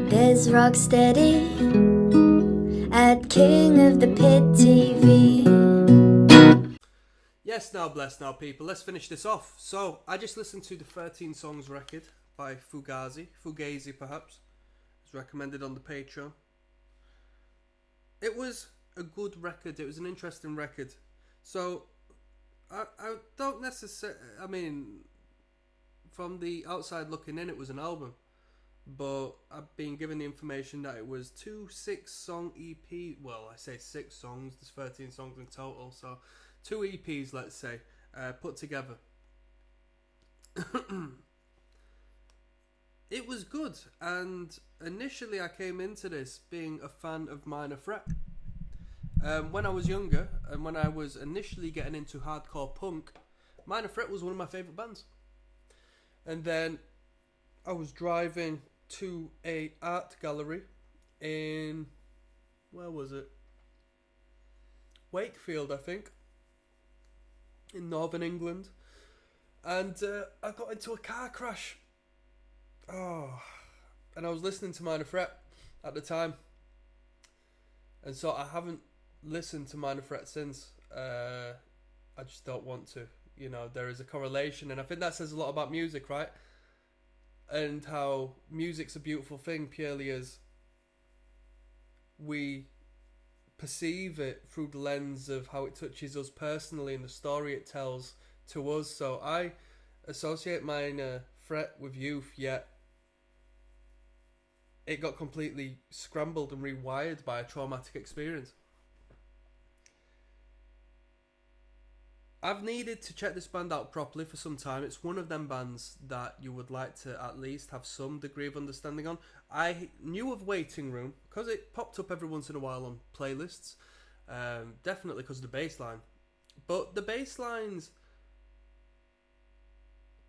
There's ROCKSTEADY at King of the Pit TV. Yes, now bless now people, let's finish this off. So, I just listened to the 13 Songs record by Fugazi perhaps. It's recommended on the Patreon. It was a good record, it was an interesting record. So, I don't necessarily, I mean, from the outside looking in, it was an album. But I've been given the information that it was 2 6-song EP. Well, I say 6 songs, there's 13 songs in total, so 2 EPs, let's say, put together. It was good, and initially I came into this being a fan of Minor Threat. When I was younger, and when I was initially getting into hardcore punk, Minor Threat was one of my favourite bands. And then I was driving to a art gallery in, where was it? Wakefield, I think, in northern England, and I got into a car crash. And I was listening to Minor Threat at the time, and so I haven't listened to Minor Threat since. I just don't want to. You know, there is a correlation, and I think that says a lot about music, right? And how music's a beautiful thing purely as we perceive it through the lens of how it touches us personally and the story it tells to us. So I associate Minor Threat with youth, yet it got completely scrambled and rewired by a traumatic experience. I've needed to check this band out properly for some time. It's one of them bands that you would like to at least have some degree of understanding on. I knew of Waiting Room because it popped up every once in a while on playlists. Definitely because of the bass line. But the bass lines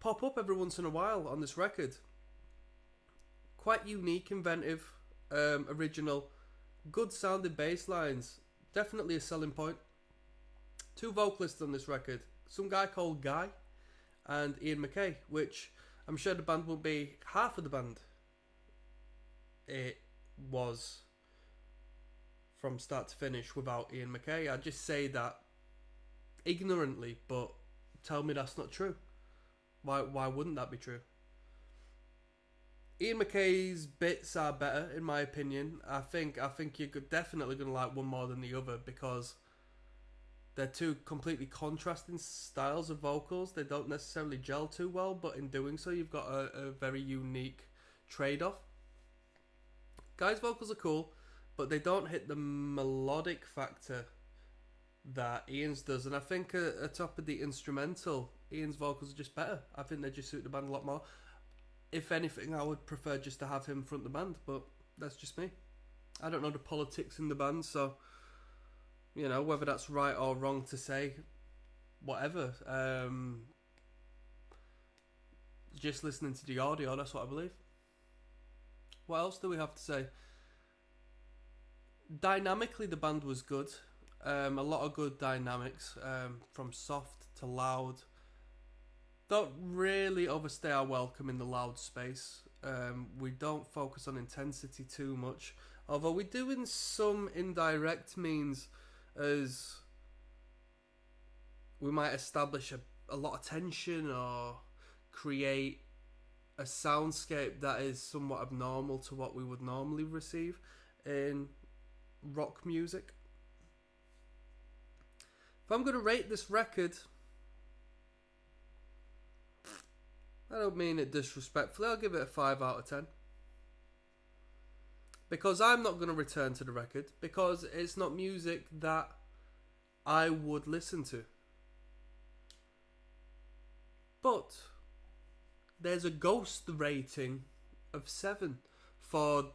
pop up every once in a while on this record. Quite unique, inventive, original, good sounding bass lines. Definitely a selling point. 2 vocalists on this record, some guy called Guy and Ian McKay, which I'm sure the band will be half of the band it was from start to finish without Ian McKay. I just say that ignorantly, but tell me that's not true. Why wouldn't that be true? Ian McKay's bits are better in my opinion. I think you're definitely going to like one more than the other because they're 2 completely contrasting styles of vocals. They don't necessarily gel too well, but in doing so, you've got a very unique trade-off. Guy's vocals are cool, but they don't hit the melodic factor that Ian's does. And I think atop of the instrumental, Ian's vocals are just better. I think they just suit the band a lot more. If anything, I would prefer just to have him front the band, but that's just me. I don't know the politics in the band, so you know, whether that's right or wrong to say, whatever. Just listening to the audio, that's what I believe. What else do we have to say? Dynamically, the band was good. A lot of good dynamics, from soft to loud. Don't really overstay our welcome in the loud space. We don't focus on intensity too much, although we do in some indirect means, as we might establish a lot of tension or create a soundscape that is somewhat abnormal to what we would normally receive in rock music. If I'm going to rate this record, I don't mean it disrespectfully, I'll give it a 5 out of 10. Because I'm not going to return to the record, because it's not music that I would listen to. But there's a ghost rating of 7 for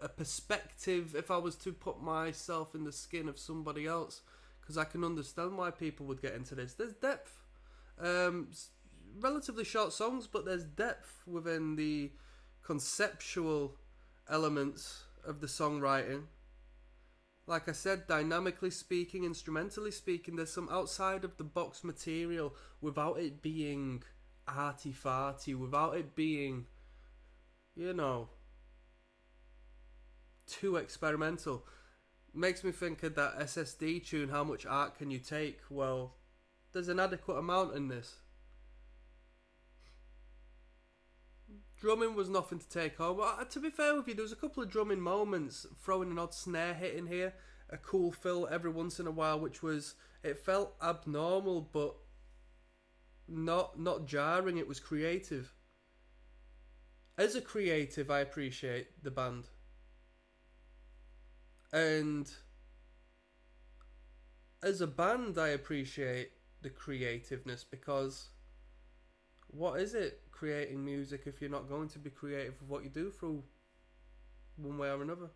a perspective, if I was to put myself in the skin of somebody else, because I can understand why people would get into this. There's depth. Relatively short songs, but there's depth within the conceptual elements of the songwriting. Like I said, dynamically speaking, instrumentally speaking, there's some outside of the box material without it being arty-farty, without it being, you know, too experimental. Makes me think of that SSD tune, How Much Art Can You Take? Well, there's an adequate amount in this. Drumming was nothing to take home. To be fair with you, there was a couple of drumming moments, throwing an odd snare hit in here, a cool fill every once in a while, which was, it felt abnormal, but not jarring. It was creative. As a creative, I appreciate the band. And as a band, I appreciate the creativeness, because what is it creating music if you're not going to be creative with what you do through one way or another?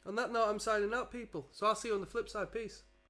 On that note, I'm signing out, people. So I'll see you on the flip side. Peace.